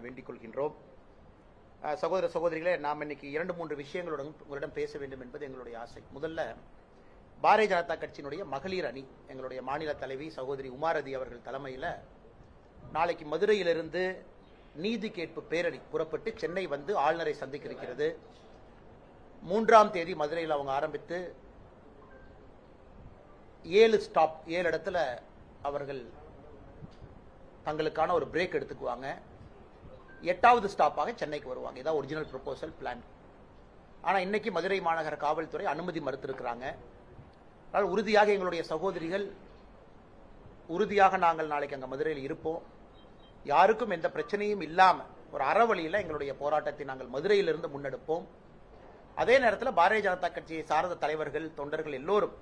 வேண்டிக் கொள்கின்றோம். சகோதர சகோதரிகளே, நாம் இன்னைக்கு 2-3 விஷயங்களுடன் உங்களிடம் பேச வேண்டும் என்பது எங்களுடைய ஆசை. முதல்ல பாரதிய ஜனதா கட்சியினுடைய மகளிர் அணி, எங்களுடைய மாநில தலைவி சகோதரி உமாரதி அவர்கள் தலைமையில் நாளைக்கு மதுரையிலிருந்து நீதி கேட்பு பேரணி புறப்பட்டு சென்னை வந்து ஆளுநரை சந்திக்க இருக்கிறது. 3ஆம் தேதி மதுரையில் அவங்க ஆரம்பித்து 7 இடத்துல அவர்கள் தங்களுக்கான ஒரு பிரேக் எடுத்துக்குவாங்க. 8வது ஸ்டாப்பாக சென்னைக்கு வருவாங்க. இதான் ஒரிஜினல் ப்ரொபோசல் பிளான். ஆனால் இன்னைக்கு மதுரை மாநகர காவல்துறை அனுமதி மறுத்திருக்கிறாங்க. அதனால் உறுதியாக எங்களுடைய சகோதரிகள் உறுதியாக நாங்கள் நாளைக்கு அங்கே மதுரையில் இருப்போம். யாருக்கும் எந்த பிரச்சனையும் இல்லாமல் ஒரு அறவழியில் எங்களுடைய போராட்டத்தை நாங்கள் மதுரையிலிருந்து முன்னெடுப்போம். அதே நேரத்தில் பாரதிய ஜனதா கட்சியை சார்ந்த தலைவர்கள், தொண்டர்கள் எல்லோரும்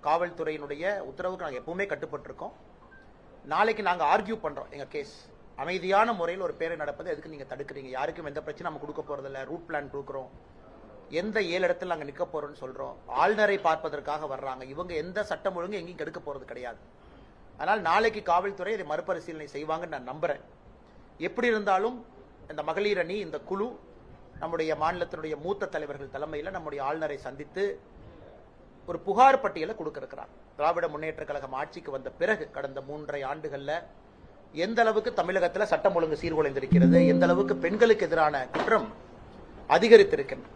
காவல்துறையினுடைய உத்தரவுக்கு நாங்கள் எப்பவுமே கட்டுப்பட்டிருக்கோம். நாளைக்கு நாங்கள் ஆர்கியூ பண்ணுறோம். எங்கள் கேஸ் அமைதியான முறையில் ஒரு பேரை நடப்பது எதுக்கு நீங்கள் தடுக்கிறீங்க? யாருக்கும் எந்த பிரச்சனை நம்ம கொடுக்க போகிறதில்ல. ரூட் பிளான் கொடுக்குறோம். எந்த 7 இடத்துல நாங்கள் நிற்க போகிறோம்னு சொல்கிறோம். ஆளுநரை பார்ப்பதற்காக வர்றாங்க. இவங்க எந்த சட்டம் ஒழுங்கு எங்கேயும் கெடுக்க போகிறது கிடையாது. அதனால் நாளைக்கு காவல்துறை இதை மறுபரிசீலனை செய்வாங்கன்னு நான் நம்புகிறேன். எப்படி இருந்தாலும் இந்த மகளிர் அணி, இந்த குழு நம்முடைய மாநிலத்தினுடைய மூத்த தலைவர்கள் தலைமையில் நம்முடைய ஆளுநரை சந்தித்து ஒரு புகார் பட்டியலை கொடுக்க இருக்கிறாங்க. திராவிட முன்னேற்ற கழகம் ஆட்சிக்கு வந்த பிறகு கடந்த 3.5 ஆண்டுகளில் எந்த அளவுக்கு தமிழகத்தில் சட்டம் ஒழுங்கு சீர்குலைந்திருக்கிறது, எந்த அளவுக்கு பெண்களுக்கு எதிரான குற்றம் அதிகரித்திருக்கிறது.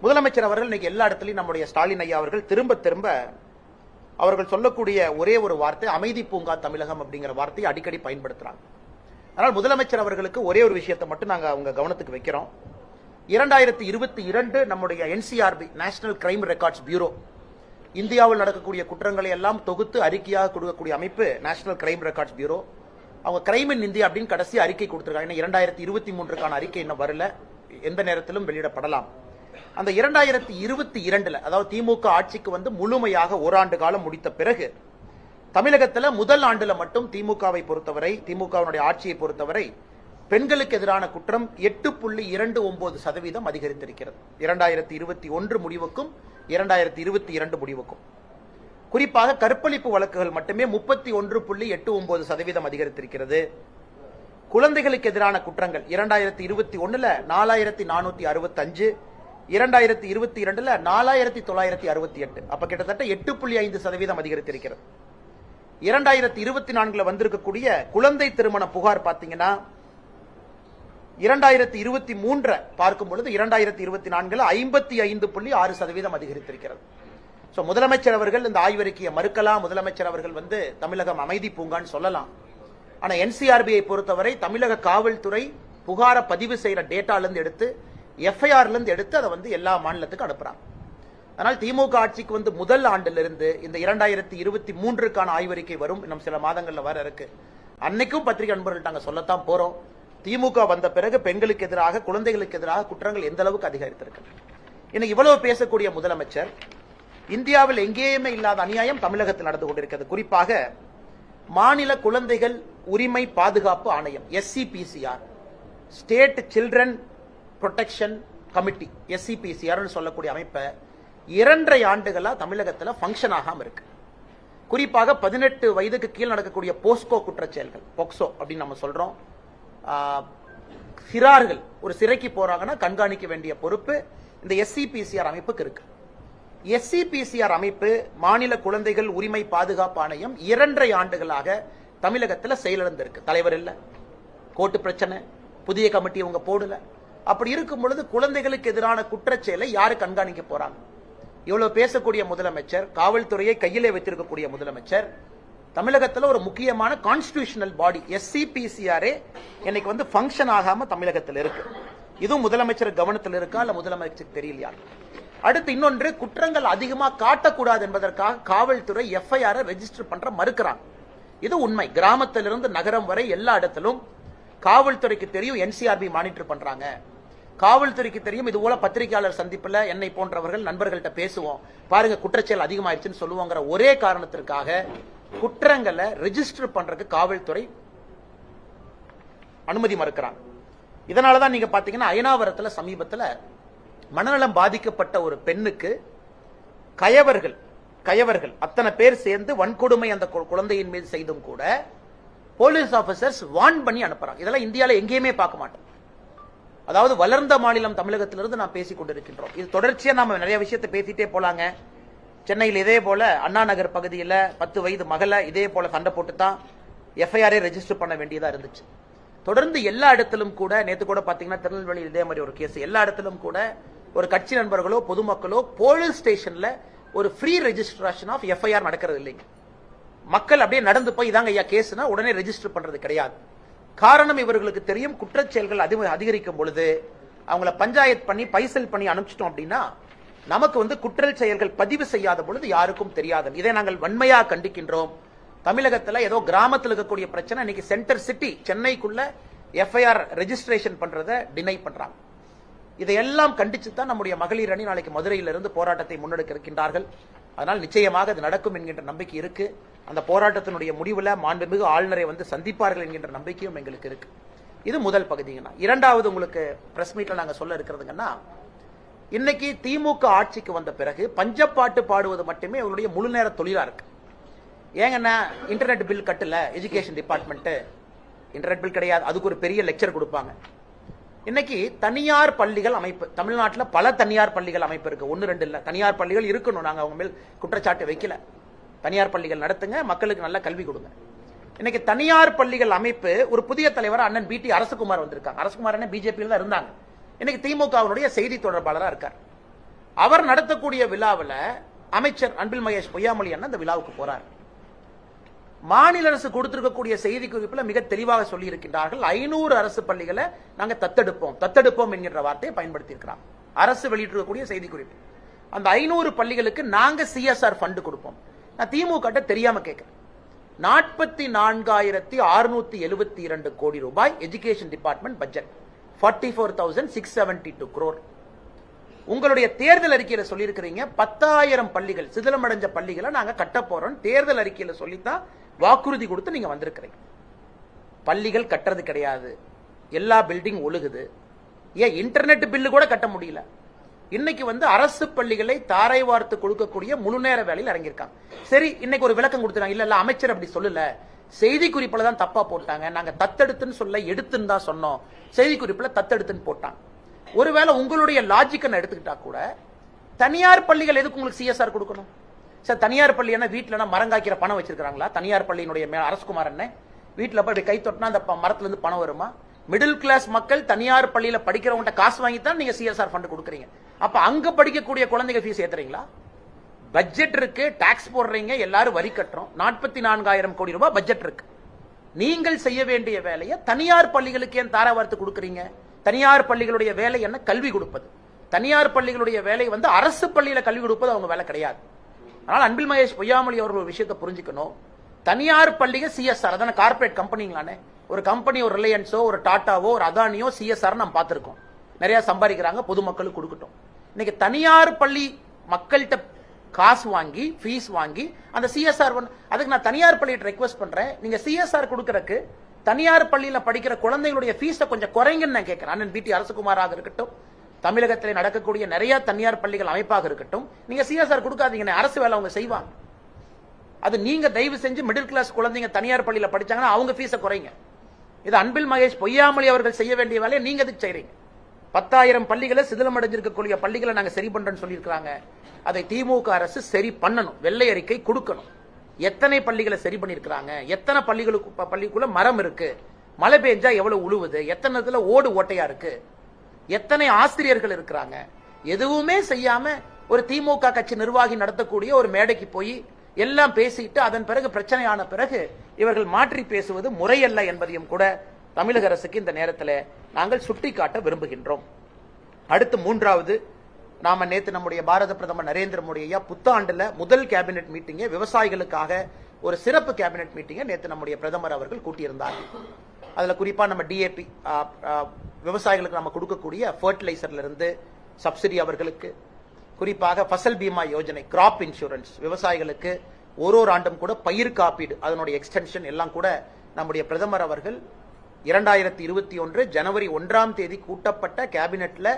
முதலமைச்சர் அவர்கள் இன்னைக்கு எல்லா இடத்துலையும் நம்முடைய ஸ்டாலின் ஐயா அவர்கள் திரும்ப திரும்ப அவர்கள் சொல்லக்கூடிய ஒரே ஒரு வார்த்தை அமைதி பூங்கா தமிழகம் அப்படிங்கிற வார்த்தையை அடிக்கடி பயன்படுத்துறாங்க. அதனால் முதலமைச்சர் அவர்களுக்கு ஒரே ஒரு விஷயத்தை மட்டும் நாங்கள் அவங்க கவனத்துக்கு வைக்கிறோம். 2022 நம்முடைய NCRB national crime records bureau, இந்தியாவில் நடக்கக்கூடிய குற்றங்களை எல்லாம் தொகுத்து அறிக்கையாக கொடுக்கக்கூடிய அமைப்பு நேஷனல் கிரைம் ரெக்கார்ட்ஸ் பியூரோ. அவங்க கிரைம் இன் இந்தியா அப்படின்னு கடைசி அறிக்கை கொடுத்திருக்காங்க. 2023க்கான அறிக்கை இன்னும் வரல, எந்த நேரத்திலும் வெளியிடப்படலாம். அந்த 2022 அதாவது திமுக ஆட்சிக்கு வந்து முழுமையாக ஓராண்டு காலம் முடித்த பிறகு தமிழகத்தில் முதல் ஆண்டுல மட்டும் திமுகவை பொறுத்தவரை, திமுகவினுடைய ஆட்சியை பொறுத்தவரை பெண்களுக்கு எதிரான குற்றம் 8.29% அதிகரித்திருக்கிறது. 2021 முடிவுக்கும் 2022 முடிவுக்கும். குறிப்பாக கற்பழிப்பு வழக்குகள் மட்டுமே 31.89% அதிகரித்திருக்கிறது. குழந்தைகளுக்கு எதிரான குற்றங்கள் 2021 4465, 2022 4968, அப்ப கிட்டத்தட்ட 8.5% அதிகரித்திருக்கிறது. 2024 வந்திருக்கக்கூடிய குழந்தை திருமண புகார் பாத்தீங்கன்னா 2023 பார்க்கும் பொழுது 2024 55.6% அதிகரித்திருக்கிறது. முதலமைச்சர் அவர்கள் இந்த ஆய்வறிக்கையை மறுக்கலாம். முதலமைச்சர் அவர்கள் வந்து தமிழகம் அமைதி பூங்கான்னு சொல்லலாம். ஆனா NCRBயை பொறுத்தவரை தமிழக காவல்துறை புகார பதிவு செய்யற டேட்டால இருந்து எடுத்து, FIR இருந்து எடுத்து அதை வந்து எல்லா மாநிலத்துக்கும் அனுப்புறாங்க. அதனால் திமுக ஆட்சிக்கு வந்து முதல் ஆண்டிலிருந்து இந்த 2023க்கான ஆய்வறிக்கை வரும். இன்னும் சில மாதங்கள்ல வர இருக்கு. அன்னைக்கும் பத்திரிகை நண்பர்கள் நாங்க சொல்லத்தான் போறோம். திமுக வந்த பிறகு பெண்களுக்கு எதிராக, குழந்தைகளுக்கு எதிராக குற்றங்கள் எந்த அளவுக்கு அதிகரித்திருக்கு. இன்னைக்கு இவ்வளவு பேசக்கூடிய முதலமைச்சர் இந்தியாவில் எங்கேயுமே இல்லாத அநியாயம் தமிழகத்தில் நடந்து கொண்டிருக்கிறது. குறிப்பாக மாநில குழந்தைகள் உரிமை பாதுகாப்பு ஆணையம் SCPCR, state children protection committee SCPCR சொல்லக்கூடிய அமைப்பை 2.5 ஆண்டுகளா தமிழகத்தில் ஃபங்க்ஷன் ஆகாம இருக்கு. குறிப்பாக 18 வயதுக்கு கீழ் நடக்கக்கூடிய போஸ்கோ குற்றச்செயல்கள், போக்சோ அப்படின்னு நம்ம சொல்றோம். சிறார்கள் ஒரு சிறைக்கு போறாங்கன்னா கண்காணிக்க வேண்டிய பொறுப்பு இந்த SCPCR அமைப்புக்கு இருக்கு. SCPCR அமைப்பு, மாநில குழந்தைகள் உரிமை பாதுகாப்பு ஆணையம் 2.5 ஆண்டுகளாக தமிழகத்தில் செயலிழந்திருக்கு. தலைவர் இல்ல, கோர்ட்டு பிரச்சனை, புதிய கமிட்டி அவங்க போடல. அப்படி இருக்கும் பொழுது குழந்தைகளுக்கு எதிரான குற்றச்செயலை யாரு கண்காணிக்க போறாங்க? இவ்வளவு பேசக்கூடிய முதலமைச்சர், காவல்துறையை கையிலே வைத்திருக்கக்கூடிய முதலமைச்சர், தமிழகத்தில் ஒரு முக்கியமான கான்ஸ்டிடியூஷனல் பாடி SCPCR இன்னைக்கு வந்து ஃபங்க்ஷன் ஆகாம தமிழகத்தில் இருக்கு. இதுவும் முதலமைச்சர் கவனத்தில் இருக்கா இல்ல முதலமைச்சருக்கு தெரியலையா? அடுத்து இன்னொன்று, குற்றங்கள் அதிகமா காட்டக்கூடாது என்பதற்காக காவல்துறை FIR ரெஜிஸ்டர் பண்ற மறுக்கிறாங்க. இது உண்மை. கிராமத்திலிருந்து நகரம் வரை எல்லா இடத்திலும் காவல்துறைக்கு தெரியும் NCRB மானிட்டர் பண்றாங்க. காவல்துறைக்கு தெரியும். இது போல பத்திரிகையாளர் சந்திப்புல என்னை போன்றவர்கள் நண்பர்கள்ட்ட பேசுவோம், பாருங்க குற்றச்செயல் அதிகமாயிருச்சுன்னு சொல்லுவோங்கிற ஒரே காரணத்திற்காக குற்றங்களை ரெஜிஸ்டர் பண்றதுக்கு காவல்துறை அனுமதி மறுக்கிறாங்க. இதனாலதான் நீங்க பாத்தீங்கன்னா அயனாவரத்துல சமீபத்தில் மனநலம் பாதிக்கப்பட்ட ஒரு பெண்ணுக்கு கயவர்கள் அத்தனை பேர் சேர்ந்து வன்கொடுமை அந்த குழந்தையின் மீது செய்தும் கூட போலீஸ் ஆபீசர்ஸ் வார்ன் பண்ணி அனுப்புறாங்க. இதெல்லாம் இந்தியாவில் எங்கேயுமே பார்க்க மாட்டோம். அதாவது வளர்ந்த மாநிலம் தமிழகத்திலிருந்து நாம் பேசிக் கொண்டிருக்கின்றோம். இது தொடர்ச்சியா நாம நிறைய விஷயத்தை பேசிட்டே போலாங்க. சென்னையில் இதே போல அண்ணா நகர் பகுதியில் 10 வயது மகளை இதே போல சண்டை போட்டு தான் எஃப்ஐஆரை ரெஜிஸ்டர் பண்ண வேண்டியதா இருந்துச்சு. தொடர்ந்து எல்லா இடத்திலும் கூட, நேற்று கூட பாத்தீங்கன்னா திருநெல்வேலியில் இதே மாதிரி ஒரு கேஸ், எல்லா இடத்திலும் கூட ஒரு கட்சி நண்பர்களோ பொதுமக்களோ போலீஸ் ஸ்டேஷன்ல ஒரு ஃப்ரீ ரெஜிஸ்ட்ரேஷன் ஆஃப் எஃப்ஐஆர் நடக்கிறது இல்லைங்க. மக்கள் அப்படியே நடந்து போய் இதாங்க ஐயா கேஸ்னா உடனே ரெஜிஸ்டர் பண்றது கிடையாது. காரணம் இவர்களுக்கு தெரியும், குற்றச்செயல்கள் அதிகரிக்கும் பொழுது அவங்கள பஞ்சாயத்து பண்ணி பைசல் பண்ணி அனுப்பிச்சிட்டோம் அப்படின்னா நமக்கு குற்ற செயல்கள் பதிவு செய்யாத பொழுது யாருக்கும் தெரியாது. இதை நாங்கள் வன்மையா கண்டிக்கின்றோம். தமிழகத்தில் ஏதோ கிராமத்தில் இருக்கக்கூடிய பிரச்சனை இன்னைக்கு சென்டர் சிட்டி சென்னைக்குள்ள எஃப்ஐஆர் ரெஜிஸ்ட்ரேஷன் பண்றதை டினை பண்றாங்க. இதையெல்லாம் கண்டிச்சு தான் நம்முடைய மகளிர் அணி நாளைக்கு மதுரையிலிருந்து போராட்டத்தை முன்னெடுக்க இருக்கின்றார்கள். அதனால் நிச்சயமாக அது நடக்கும் என்கின்ற நம்பிக்கை இருக்கு. அந்த போராட்டத்தினுடைய முடிவில் மாண்புமிகு ஆளுநரை சந்திப்பார்கள் என்கின்ற நம்பிக்கையும் எங்களுக்கு இருக்கு. இது முதல் பகுதிங்கண்ணா. இரண்டாவது உங்களுக்கு பிரஸ் மீட்ல நாங்க சொல்ல இருக்கிறதுங்கன்னா, இன்னைக்கு திமுக ஆட்சிக்கு வந்த பிறகு பஞ்சப்பாட்டு பாடுவது மட்டுமே அவருடைய முழு நேர தொழிலா இருக்கு. ஏங்கன்னா இன்டர்நெட் பில் கட்டல எஜுகேஷன் டிபார்ட்மெண்ட், இன்டர்நெட் பில் கிடையாது, அதுக்கு ஒரு பெரிய லெக்சர் கொடுப்பாங்க. இன்னைக்கு தனியார் பள்ளிகள் அமைப்பு, தமிழ்நாட்டில் பல தனியார் பள்ளிகள் அமைப்பு இருக்கு, 1 2 இல்ல. தனியார் பள்ளிகள் இருக்கணும், நாங்க அவங்க மேல் குற்றச்சாட்டு வைக்கல. தனியார் பள்ளிகள் நடத்துங்க, மக்களுக்கு நல்ல கல்வி கொடுங்க. இன்னைக்கு தனியார் பள்ளிகள் அமைப்பு ஒரு புதிய தலைவர் அண்ணன் BT அரசகுமார் வந்திருக்காங்க. அரசகுமார் என்ன பிஜேபியில் தான் இருந்தாங்க, இன்னைக்கு திமுகவுடைய செய்தி தொடர்பாளராக இருக்கார். அவர் நடத்தக்கூடிய விழாவில் அமைச்சர் அன்பில் மகேஷ் பொய்யாமொழி அண்ணன் அந்த விழாவுக்கு போறார். மாநில அரசு கொடுத்திருக்கக்கூடிய செய்தி குறிப்பில் மிக தெளிவாக சொல்லி இருக்கின்றார்கள், 500 அரசு பள்ளிகளை நாங்க தத்தெடுப்போம் என்கின்ற வார்த்தையை பயன்படுத்தி இருக்கிறாங்க. அரசு வெளியிட்டிருக்கக்கூடிய செய்தி குறிப்பு. அந்த 500 பள்ளிகளுக்கு நாங்க CSR ஃபண்ட் கொடுப்போம். நான் திமுக தெரியாம கேட்கிறேன். 44,672 கோடி ரூபாய் எஜுகேஷன் டிபார்ட்மெண்ட் பட்ஜெட், 44,672 crore. உங்களுடைய தேர்தல் அறிக்கையில சொல்லியிருக்கிறீங்க 10,000 பள்ளிகள், சிதிலமடைஞ்ச பள்ளிகளை நாங்க கட்ட போறோம். தேர்தல் அறிக்கையில சொல்லித்தான் வாக்குறுதி கொடுத்து நீங்க வந்திருக்கிறீங்க. பள்ளிகள் கட்டுறது கிடையாது, எல்லா பில்டிங் ஒழுகுது. ஏன் இன்டர்நெட் பில்லு கூட கட்ட முடியல. இன்னைக்கு அரசு பள்ளிகளை தாரை வார்த்து கொடுக்கக்கூடிய முழு நேர வேலையில் இறங்கியிருக்காங்க. சரி, இன்னைக்கு ஒரு விளக்கம் கொடுத்துறாங்க, இல்ல அமைச்சர் அப்படி சொல்லல, செய்தி குறிப்பில் தான் தப்பா போட்டாங்க, நாங்க தத்தெடுத்துன்னு சொல்ல எடுத்துன்னு தான் சொன்னோம், செய்தி குறிப்பில் தத்தெடுத்துன்னு போட்டாங்க. ஒருவேளை உங்களுடைய லாஜிக்கை எடுத்துக்கிட்டா கூட தனியார் பள்ளிகள் எதுக்கு உங்களுக்கு CSR கொடுக்கணும்? சார், தனியார் பள்ளி என்ன வீட்டுல மரங்காய்க்கிற பணம் வச்சிருக்காங்களா? தனியார் பள்ளியினுடைய அரசகுமார் என்ன வீட்டுல போய் கை தொட்டினா அந்த மரத்துல இருந்து பணம் வருமா? மிடில் கிளாஸ் மக்கள் தனியார் பள்ளியில படிக்கிறவங்க காசு வாங்கி தான் நீங்க CSR ஃபண்ட் கொடுக்குறீங்க. அப்ப அங்க படிக்கக்கூடிய குழந்தைங்க ஃபீஸ் ஏத்துறீங்களா? பட்ஜெட் இருக்கு, டாக்ஸ் போடுறீங்க, எல்லாரும் வரி கட்டுறோம். 44,000 கோடி ரூபாய் பட்ஜெட் இருக்கு. நீங்கள் செய்ய வேண்டிய வேலையை தனியார் பள்ளிகளுக்கு ஏன் தார வார்த்து கொடுக்குறீங்க? தனியார் பள்ளிகளுடைய வேலை என்ன? கல்வி கொடுப்பது. தனியார் பள்ளிகளுடைய வேலை அரசு பள்ளியில கல்வி கொடுப்பது அவங்க வேலை கிடையாது. அதனால அன்பில் மகேஷ் பொய்யாமொழி அவர்கள் ஒரு விஷயத்தை புரிஞ்சுக்கணும். தனியார் பள்ளிகள் CSR, அதான கார்பரேட் கம்பெனிங்களானே. ஒரு கம்பெனி, ஒரு ரிலையன்ஸோ, ஒரு டாட்டாவோ, ஒரு அதானியோ CSR நம்ம பார்த்திருக்கோம். நிறைய சம்பாதிக்கிறாங்க, பொதுமக்களுக்கு கொடுக்கட்டும். இன்னைக்கு தனியார் பள்ளி மக்கள்கிட்ட காசு வாங்கி ஃபீஸ் வாங்கி அந்த CSR அதுக்கு நான் தனியார் பள்ளியிட்ட ரெக்வெஸ்ட் பண்றேன், நீங்க CSR கொடுக்கறதுக்கு தனியார் பள்ளியில படிக்கிற குழந்தைகளுடைய ஃபீஸை கொஞ்சம் குறைங்கன்னு நான் கேட்கிறேன். அண்ணன் BT அரசகுமாராக இருக்கட்டும், தமிழகத்தில் நடக்கக்கூடிய நிறைய தனியார் பள்ளிகள் அமைப்பாக இருக்கட்டும், நீங்க CSR கொடுக்காதீங்க, அரசு வேலை அவங்க செய்வாங்க. அது நீங்க தயவு செஞ்சு மிடில் கிளாஸ் குழந்தைங்க தனியார் பள்ளியில படிச்சாங்கன்னா அவங்க ஃபீஸை குறைங்க. இது அன்பில் மகேஷ் பொய்யாமொழி அவர்கள் செய்ய வேண்டிய வேலையை நீங்க எதுக்கு செய்றீங்க? 10,000 பள்ளிகளை சிதிலமடைஞ்சிருக்கக்கூடிய பள்ளிகளை நாங்க சரி பண்றோம்னு சொல்லியிருக்காங்க. அதை திமுக அரசு சரி பண்ணணும், வெள்ளை அறிக்கை கொடுக்கணும். எத்தனை பள்ளிகளை சரி பண்ணிருக்காங்க, எத்தனை பள்ளிக்குள்ள மரம் இருக்கு, மழை பெஞ்சா எவ்வளவு உழுவுது, எத்தனை ஓடு ஓட்டையா இருக்கு, எத்தனை ஆசிரியர்கள் இருக்கிறாங்க, எதுவுமே செய்யாம ஒரு திமுக கட்சி நிர்வாகி நடத்தக்கூடிய ஒரு மேடைக்கு போய் எல்லாம் பேசிட்டு அதன் பிறகு பிரச்சனையான பிறகு இவர்கள் மாற்றி பேசுவது முறையல்ல என்பதையும் கூட தமிழக அரசுக்கு இந்த நேரத்தில் நாங்கள் சுட்டிக்காட்ட விரும்புகின்றோம். அடுத்து மூன்றாவது, நாம நேற்று நம்முடைய பாரத பிரதமர் நரேந்திர மோடி ஐயா புத்தாண்டுல முதல் கேபினெட் மீட்டிங்கை விவசாயிகளுக்காக ஒரு சிறப்பு கேபினெட் மீட்டிங்கை நேற்று நம்முடைய பிரதமர் அவர்கள் கூட்டியிருந்தார். அதுல குறிப்பா நம்ம DAP விவசாயிகளுக்கு நம்ம கொடுக்கக்கூடிய ஃபர்டிலைசர்ல இருந்து சப்சிடி, அவர்களுக்கு குறிப்பாக ஃபசல் பீமா யோஜனை, கிராப் இன்சூரன்ஸ், விவசாயிகளுக்கு ஒரு ஆண்டும் கூட பயிர் காப்பீடு, அதனுடைய எக்ஸ்டென்ஷன் எல்லாம் கூட நம்முடைய பிரதமர் அவர்கள் 2021 ஜனவரி 1ஆம் தேதி கூட்டப்பட்ட கேபினெட்ல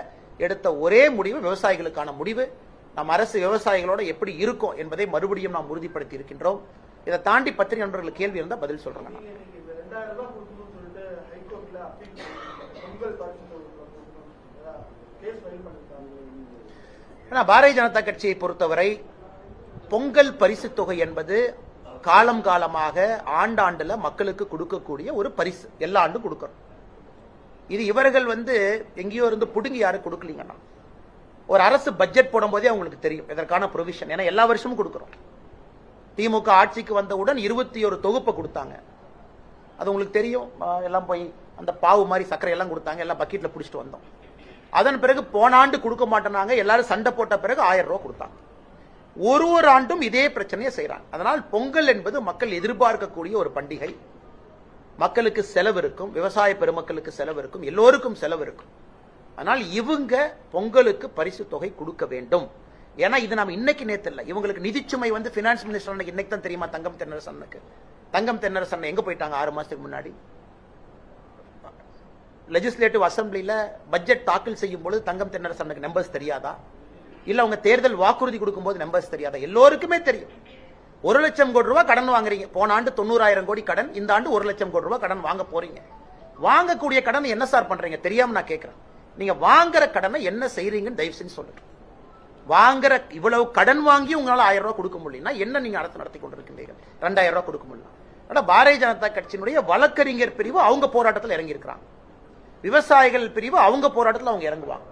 எடுத்த ஒரே முடிவு விவசாயிகளுக்கான முடிவு. நம் அரசு விவசாயிகளோட எப்படி இருக்கும் என்பதை மறுபடியும் நாம் உறுதிப்படுத்தி இருக்கின்றோம். இதை தாண்டி பத்திரிகை நண்பர்கள் கேள்வி இருந்தால் பதில் சொல்றேன். ரூபாய் கொடுக்கணும்னு சொல்லிட்டு ஹைகோர்ட்ல அப்பீல் பொங்கல் கேஸ் ஃபைல் பண்ணிருக்காங்க. பாரதிய ஜனதா கட்சியை பொறுத்தவரை பொங்கல் பரிசு தொகை என்பது காலம் காலமாக ஆண்டாண்டுல மக்களுக்கு கொடுக்கக்கூடிய ஒரு பரிசு. எல்லா ஆண்டும் கொடுக்கறோம். இது இவர்கள் எங்கேயோ இருந்து புடுங்கி யாரும் கொடுக்கலீங்கன்னா, ஒரு அரசு பட்ஜெட் போடும் போதே அவங்களுக்கு தெரியும் இதற்கான ப்ரொவிஷன். ஏன்னா எல்லா வருஷமும் கொடுக்கறோம். திமுக ஆட்சிக்கு வந்தவுடன் 21 தொகுப்பை கொடுத்தாங்க. அது உங்களுக்கு தெரியும். எல்லாம் போய் அந்த பாவு மாதிரி சர்க்கரை எல்லாம் கொடுத்தாங்க. எல்லாம் பக்கெட்ல பிடிச்சிட்டு வந்தோம். அதன் பிறகு போன ஆண்டு கொடுக்க மாட்டேனாங்க. எல்லாரும் சண்டை போட்ட பிறகு 1000 ரூபாய் கொடுத்தாங்க. ஒரு ஆண்டும் இதே பிரச்சனையை செய்யறாங்க. அதனால் பொங்கல் என்பது மக்கள் எதிர்பார்க்கக்கூடிய ஒரு பண்டிகை. மக்களுக்கு செலவு இருக்கும், விவசாய பெருமக்களுக்கு செலவு இருக்கும், எல்லோருக்கும் செலவு இருக்கும். அதனால் இவங்க பொங்கலுக்கு பரிசு தொகை கொடுக்க வேண்டும். ஏன்னா இது நம்ம இன்னைக்கு நேத்து இல்ல. இவங்களுக்கு நிதிச்சுமை பினான்ஸ் மினிஸ்டர் இன்னைக்கு தான் தெரியுமா? தங்கம் தென்னரசன் எங்க போயிட்டாங்க 6 மாசத்துக்கு முன்னாடி? லெஜிஸ்லேட்டிவ் அசம்பிளில பட்ஜெட் தாக்கல் செய்யும் பொழுது தங்கம் தென்னரசனுக்கு நம்பர்ஸ் தெரியாதா? இல்ல அவங்க தேர்தல் வாக்குறுதி கொடுக்கும் போது நம்பர்ஸ் தெரியாதா? எல்லோருக்குமே தெரியும். 1 லட்சம் கோடி ரூபாய் கடன் வாங்குறீங்க. போன ஆண்டு 90,000 கோடி கடன், இந்த ஆண்டு 1 லட்சம் கோடி ரூபாய் கடன் வாங்க போறீங்க. வாங்கக்கூடிய கடன் என்ன சார் பண்றீங்க? தெரியாம நான் கேட்கிறேன். நீங்க வாங்குற கடனை என்ன செய்றீங்கன்னு தயவு செஞ்சு சொல்லுங்க. வாங்குற இவ்வளவு கடன் வாங்கி உங்களால 1000 ரூபாய் கொடுக்க முடியலன்னா என்ன நீங்க அரசு நடத்தி கொண்டிருக்கின்றீர்கள்? 2000 ரூபாய் கொடுக்க முடியல. ஆனா பாரதிய ஜனதா கட்சியினுடைய வழக்கறிஞர் பிரிவு அவங்க போராட்டத்தில் இறங்கி இருக்கிறாங்க. விவசாயிகள் பிரிவு அவங்க போராட்டத்தில் அவங்க இறங்குவாங்க.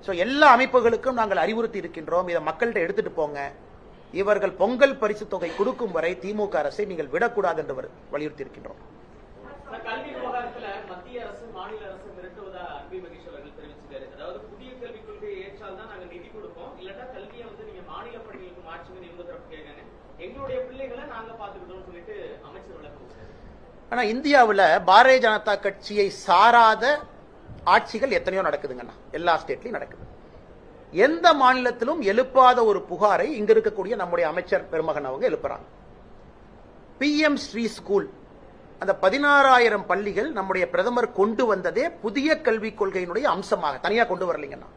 சோ எல்லா அமைப்புகளுக்கும் நாங்கள் அறிவுறுத்தி இருக்கின்றோம். இதை மக்கள்கிட்ட எடுத்துட்டு போங்க. இவர்கள் பொங்கல் பரிசு தொகை கொடுக்கும் வரை திமுக அரசை நீங்கள் விடக்கூடாது என்று வலியுறுத்தி இருக்கின்றோம். கல்வி விவகாரத்தில் மத்திய அரசு மாநில அரசு மிரட்டுவதா அன்பி மகேஷ் அவர்கள் தெரிவிச்சிருக்காரு. அதாவது புதிய கல்விக் கொள்கையை ஏற்றால் தான் நாங்க நிதி கொடுப்போம், இல்லட்டா கல்வியை நீங்க மாநில பள்ளிகளுக்கு மாற்றுங்க எங்க தரப்பு கேட்காங்க, எங்களுடைய பிள்ளைகளை நாங்க பாத்துக்கிட்டோம் சொல்லிட்டு அமைச்சர் விளக்கம். ஆனா இந்தியாவில் பாரதிய ஜனதா கட்சியை சாராத ஆட்சிகள் எத்தனையோ நடக்குதுங்கண்ணா. எல்லா ஸ்டேட்லயும் நடக்குது. எந்த மாநிலத்திலும் எழுப்பாத ஒரு புகாரை இங்க இருக்கக்கூடிய நம்முடைய அமைச்சர் பெருமகன் அவங்க எழுப்புறாங்க. PM ஸ்ரீ ஸ்கூல், அந்த 16,000 பள்ளிகள் நம்முடைய பிரதமர் கொண்டு வந்ததே புதிய கல்விக் கொள்கையினுடைய அம்சமாக, தனியா கொண்டு வரலீங்கன்னா.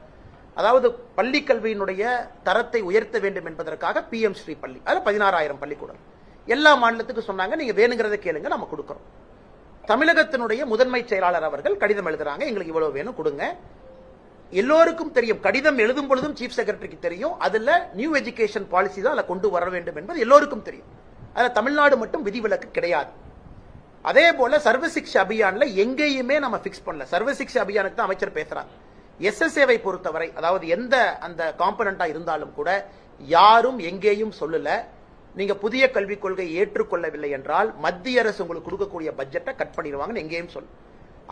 அதாவது பள்ளி கல்வியினுடைய தரத்தை உயர்த்த வேண்டும் என்பதற்காக PM ஸ்ரீ பள்ளி, அதுல 16,000 பள்ளிக்கூடம். எல்லா மாநிலத்துக்கும் சொன்னாங்க நீங்க வேணுங்கிறத கேளுங்க, நம்ம கொடுக்கிறோம். தமிழகத்தினுடைய முதன்மை செயலாளர் அவர்கள் கடிதம் எழுதுறாங்க, எங்களுக்கு இவ்வளவு வேணும் கொடுங்க. எல்லோருக்கும் தெரியும், கடிதம் எழுதும் பொழுதும் சீஃப் செக்ரட்டரிக்கு தெரியும், அதுல நியூ எஜுகேஷன் பாலிசி தான் அதுல கொண்டு வர வேண்டும் என்பது எல்லோருக்கும் தெரியும். அதுல தமிழ்நாடு மட்டும் விதிவிலக்கு கிடையாது. அதே போல சர்வசிக்ஷா அபியான்ல எங்கேயுமே நம்ம பிக்ஸ் பண்ணல. சர்வசிக்ஷா அபியானுக்கு தான் அமைச்சர் பேசுறாங்க. SSAவை பொறுத்தவரை, அதாவது எந்த அந்த காம்பனண்டா இருந்தாலும் கூட யாரும் எங்கேயும் சொல்லல நீங்க புதிய கல்விக் கொள்கை ஏற்றுக்கொள்ளவில்லை என்றால் மத்திய அரசு உங்களுக்கு கொடுக்கக்கூடிய பட்ஜெட்டை கட் பண்ணிடுவாங்கன்னு எங்கேயும் சொல்லு.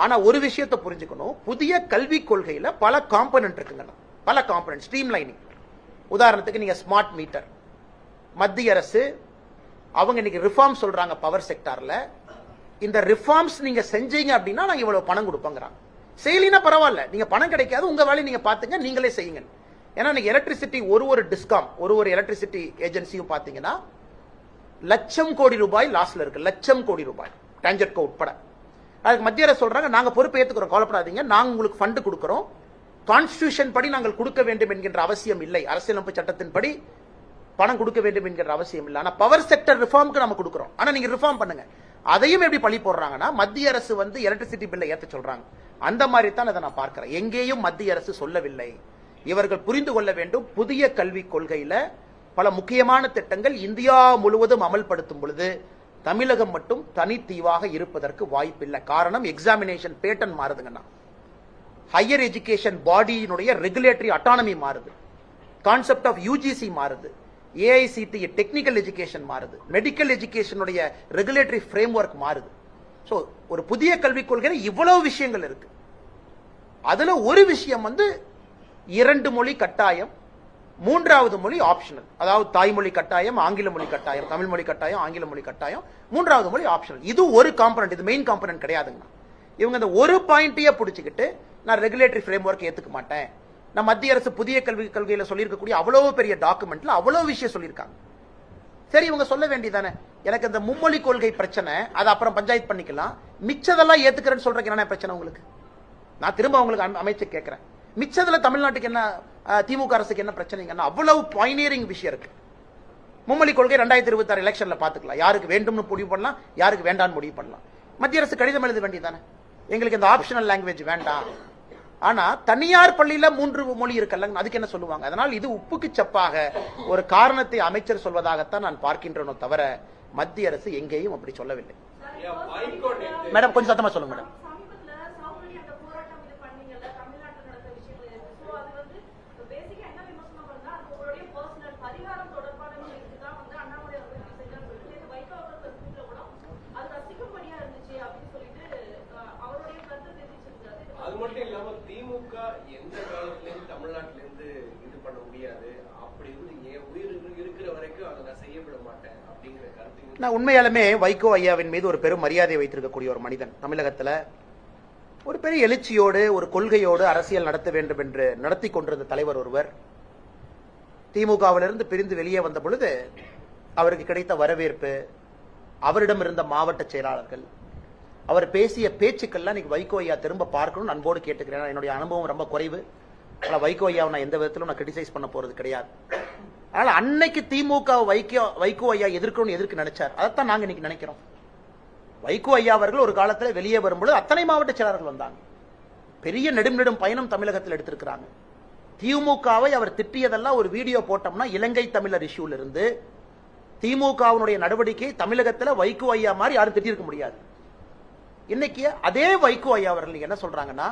ஆனா ஒரு விஷயத்தை புரிஞ்சுக்கணும், புதிய கல்விக் கொள்கையில பல காம்பனன்ட் இருக்குங்க. பல காம்பனன்ட் ஸ்ட்ரீம் லைனிங். உதாரணத்துக்கு நீங்க ஸ்மார்ட் மீட்டர், மத்திய அரசு அவங்க இன்னைக்கு ரிஃபார்ம் சொல்றாங்க பவர் செக்டார்ல. இந்த ரிஃபார்ம்ஸ் நீங்க செஞ்சீங்க அப்படின்னா நாங்க இவ்வளவு பணம் கொடுப்போங்கிறாங்க. செய்யலினா பரவாயில்ல, நீங்க பணம் கிடைக்காது, உங்க வேலையை நீங்க பாத்துங்க, நீங்களே செய்யுங்க. ஏன்னா எலக்ட்ரிசிட்டி ஒரு டிஸ்காம் ஒரு எலக்ட்ரிசிட்டி ஏஜென்சியும் பாத்தீங்கன்னா லட்சம் கோடி ரூபாய் லாஸ்ல இருக்கு. லட்சம் கோடி ரூபாய் டான்ஜெட்கோ உட்பட. அதுக்கு மத்திய அரசு சொல்றாங்க நாங்க பொறுப்பு ஏத்துக்கிறோம், கவலைப்படாதீங்க, நாங்க உங்களுக்கு ஃபண்ட் கொடுக்கிறோம், கான்ஸ்டிடியூஷன் படி நாங்கள் கொடுக்க வேண்டும் என்கின்ற அவசியம் இல்லை, அரசியலமைப்பு சட்டத்தின்படி பணம் கொடுக்க வேண்டும் என்கிற அவசியம் இல்லை. ஆனா பவர் செக்டர் ரிஃபார்முக்கு நம்ம கொடுக்கிறோம், ஆனா நீங்க ரிஃபார்ம் பண்ணுங்க. அதையும் எப்படி பழி போடுறாங்கன்னா மத்திய அரசு எலக்ட்ரிசிட்டி பில்லை ஏற்ற சொல்றாங்க. அந்த மாதிரி தான் அதை நான் பார்க்கிறேன். எங்கேயும் மத்திய அரசு சொல்லவில்லை. இவர்கள் புரிந்து கொள்ள வேண்டும், புதிய கல்விக் கொள்கையில பல முக்கியமான திட்டங்கள் இந்தியா முழுவதும் அமல்படுத்தும் பொழுது தமிழகம் மட்டும் தனித்தீவாக இருப்பதற்கு வாய்ப்பில்லை. காரணம் எக்ஸாமினேஷன் பேட்டர்ன் மாறுதுங்கன்னா, ஹையர் எஜுகேஷன் பாடியினுடைய ரெகுலேட்டரி அட்டானமி மாறுது, கான்செப்ட் ஆஃப் UGC மாறுது, AICTE டெக்னிக்கல் எஜுகேஷன் மாறுது, மெடிக்கல் எஜுகேஷனுடைய ரெகுலேட்டரி ஃப்ரேம்வொர்க் மாறுது. சோ ஒரு புதிய கல்விக் கொள்கையில இவ்வளவு விஷயங்கள் இருக்கு. அதுல ஒரு விஷயம் 2 மொழி கட்டாயம், 3வது மொழி ஆப்ஷனல். அதாவது தாய்மொழி கட்டாயம், ஆங்கில மொழி கட்டாயம், தமிழ் மொழி கட்டாயம், ஆங்கில மொழி கட்டாயம், 3வது மொழி ஆப்ஷனல். இது ஒரு காம்பனன்ட், இது மெயின் காம்பனன்ட் கிடையாதுங்க. இவங்க இந்த ஒரு பாயிண்டையே பிடிச்சிக்கிட்டு நான் ரெகுலேட்டரி ஃப்ரேம்வொர்க் ஏத்துக்க மாட்டேன். நான் மத்திய அரசு புதிய கல்விக் கொள்கையில சொல்லியிருக்கக்கூடிய அவ்வளவு பெரிய டாக்குமெண்ட்ல அவ்வளவு விஷயம் சொல்லியிருக்காங்க. சரி, இவங்க சொல்ல வேண்டியதானே, எனக்கு இந்த மும்மொழி கொள்கை பிரச்சனை, அது அப்புறம் பஞ்சாயத்து பண்ணிக்கலாம், மிச்சதெல்லாம் ஏத்துக்கிறேன்னு சொல்றதுக்கு என்ன பிரச்சனை உங்களுக்கு? நான் திரும்ப உங்களுக்கு அமைச்சு கேட்கிறேன், மிச்சதுல தமிழ்நாட்டுக்கு என்ன, திமுக அரசுக்கு என்ன பிரச்சனைங்கன்னா அவ்வளவு பாயினியரிங் விஷயம் இருக்கு. மும்மொழி கொள்கை 2026 எலெக்ஷன்ல பாத்துக்கலாம், யாருக்கு வேண்டும்னு முடிவு பண்ணலாம், யாருக்கு வேண்டாம்னு முடிவு பண்ணலாம். மத்திய அரசு கடிதம் எழுத வேண்டியதானே, எங்களுக்கு இந்த ஆப்ஷனல் லாங்குவேஜ் வேண்டாம். ஆனா தனியார் பள்ளியில 3 மொழி இருக்கல்ல, அதுக்கு என்ன சொல்லுவாங்க? அதனால் இது உப்புக்கு சப்பாக ஒரு காரணத்தை அமைச்சர் சொல்வதாகத்தான் நான் பார்க்கின்றனோ தவிர மத்திய அரசு எங்கேயும் அப்படி சொல்லவில்லை. மேடம் கொஞ்சம் சத்தமா சொல்லுங்க மேடம். அது மட்டும் இல்லாம திமுக எந்த காலத்திலிருந்து தமிழ்நாட்டிலிருந்து இது பண்ண முடியாது, அப்படி என் உயிர் இருக்கிற வரைக்கும் அதை நான் செய்யப்பட மாட்டேன் அப்படிங்கிற கருத்து. நான் உண்மையாலுமே வைகோ ஐயாவின் மீது ஒரு பெரும் மரியாதை வைத்திருக்கக்கூடிய ஒரு மனிதன். தமிழகத்துல ஒரு பெரிய எழுச்சியோடு ஒரு கொள்கையோடு அரசியல் நடத்த வேண்டும் என்று நடத்தி கொண்டிருந்த தலைவர் ஒருவர் திமுகவிலிருந்து பிரிந்து வெளியே வந்த பொழுது அவருக்கு கிடைத்த வரவேற்பு, அவரிடம் இருந்த மாவட்ட செயலாளர்கள், அவர் பேசிய பேச்சுக்கள்லாம் இன்னைக்கு வைகோ ஐயா திரும்ப பார்க்கணும்னு அன்போடு கேட்டுக்கிறேன். என்னுடைய அனுபவம் ரொம்ப குறைவு, ஆனால் வைகோ ஐயாவை நான் எந்த விதத்திலும் நான் கிரிட்டிசைஸ் பண்ண போறது கிடையாது. அதனால அன்னைக்கு திமுக வைகோ ஐயா எதிர்க்கணும்னு எதிர்க்க நினைச்சார், அதைத்தான் நாங்க இன்னைக்கு நினைக்கிறோம். வைகோ ஐயா அவர்கள் ஒரு காலத்தில் வெளியே வரும்பொழுது அத்தனை மாவட்ட செயலாளர்கள் வந்தாங்க, பெரிய நெடும் பயணம் தமிழகத்தில் எடுத்திருக்கிறாங்க. திமுகவை அவர் திட்டியதெல்லாம் ஒரு வீடியோ போட்டோம்னா இலங்கை தமிழர் இஷ்யூல இருந்து திமுகவினுடைய நடவடிக்கை தமிழகத்தில் வைகோ ஐயா மாதிரி யாரும் திட்டிருக்க முடியாது. இன்னைக்கு அதே வைகோ ஐயா அவர்கள் என்ன சொல்றாங்கன்னா,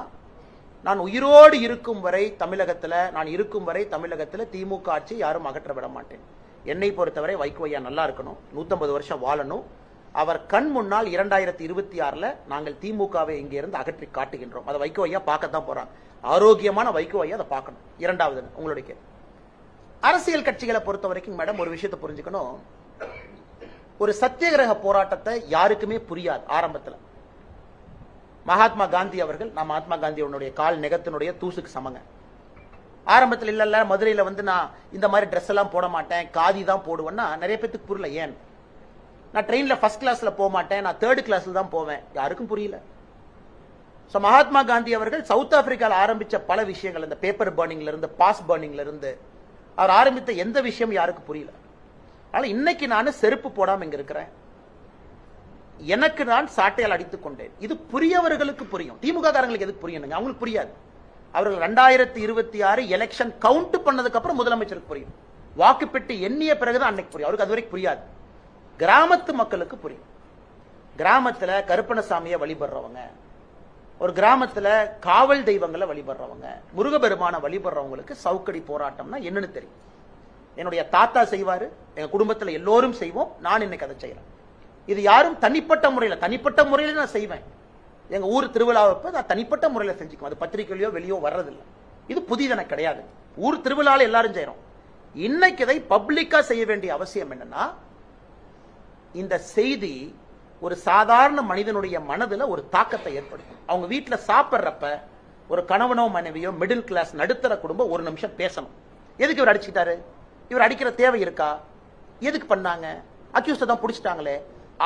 நான் உயிரோடு இருக்கும் வரை தமிழகத்தில் திமுக ஆட்சி யாரும் அகற்ற விட மாட்டேன். என்னை பொறுத்தவரை வைகோ ஐயா நல்லா இருக்கணும், 150 வருஷம் வாழணும். அவர் கண் முன்னால் 2026 நாங்கள் திமுகவை இங்க இருந்து அகற்றி காட்டுகின்றோம். அதை வைகோ ஐயா பார்க்கத்தான் போறாங்க. ஆரோக்கியமான வைகோ ஐயா அதை பார்க்கணும். இரண்டாவது உங்களுடைய அரசியல் கட்சிகளை பொறுத்த வரைக்கும் மேடம் ஒரு விஷயத்தை புரிஞ்சுக்கணும். ஒரு சத்தியகிரக போராட்டத்தை யாருக்குமே புரியாது ஆரம்பத்தில். மகாத்மா காந்தி அவர்கள், நான் மகாத்மா காந்தியோடைய கால் நெகத்தினுடைய தூசுக்கு சமங்க. ஆரம்பத்தில் இல்ல மதுரையில நான் இந்த மாதிரி ட்ரெஸ் எல்லாம் போட மாட்டேன், காதி தான் போடுவேன்னா நிறைய பேருக்கு புரியல. ஏன் நான் ட்ரெயின்ல ஃபர்ஸ்ட் கிளாஸ்ல போக மாட்டேன், நான் 3rd கிளாஸ்ல தான் போவேன், யாருக்கும் புரியல. மகாத்மா காந்தி அவர்கள் சவுத் ஆப்பிரிக்கால ஆரம்பிச்ச பல விஷயங்கள், இந்த பேப்பர் பர்னிங்ல இருந்து பாஸ் பர்னிங்ல இருந்து அவர் ஆரம்பித்த எந்த விஷயம் யாருக்கும் புரியல. ஆனா இன்னைக்கு நான் செருப்பு போடாம இங்க இருக்கிறேன், எனக்கு நான் சாட்டையால் அடித்துக் கொண்டேன். இது புரியவர்களுக்கு புரியும், திமுக காரங்களுக்கு எதுக்கு புரியணுங்க? அவங்களுக்கு புரியாது. அவர்கள் 2026 எலெக்ஷன் கவுண்ட் பண்ணதுக்கு அப்புறம் முதலமைச்சருக்கு புரியும், வாக்குப்பெட்டி எண்ணிய பிறகுதான் அன்னைக்கு புரியும். அவருக்கு அதுவரைக்கும் புரியாது. கிராமத்து மக்களுக்கு புரியும். கிராமத்துல கருப்பணசாமியை வழிபடுறவங்க, ஒரு கிராமத்துல காவல் தெய்வங்களை வழிபடுறவங்க, முருகபெருமான வழிபடுறவங்களுக்கு சவுக்கடி போராட்டம்னா என்னன்னு தெரியும். என்னுடைய தாத்தா செய்வாரு, எங்க குடும்பத்துல எல்லோரும் செய்வோம், நான் இன்னைக்கு அதை செய்யறேன். இது யாரும் தனிப்பட்ட முறையில நான் செய்வேன். எங்க ஊர் திருவிழாவுக்கு நான் தனிப்பட்ட முறையில செஞ்சுக்குவேன். அது பத்திரிகையிலயோ வெளியோ வர்றதில்லை. இது புதிதன கிடையாது. ஊர் திருவிழால எல்லாரும் செய்யறோம். இன்னைக்கு இதை பப்ளிக்கா செய்ய வேண்டிய அவசியம் என்னன்னா, இந்த செய்தி ஒரு சாதாரண மனிதனுடைய மனதுல ஒரு தாக்கத்தை ஏற்படுத்தும். அவங்க வீட்டுல சாப்பிட்றப்ப ஒரு கணவனோ மனைவியோ மிடில் கிளாஸ் நடுத்தர குடும்பம் ஒரு நிமிஷம் பேசணும். எதுக்கு இவர் அடிச்சுட்டாரு, இவர் அடிக்கிற தேவை இருக்கா, எதுக்கு பண்ணாங்க, அக்யூஸ்ட தான் பிடிச்சிட்டாங்களே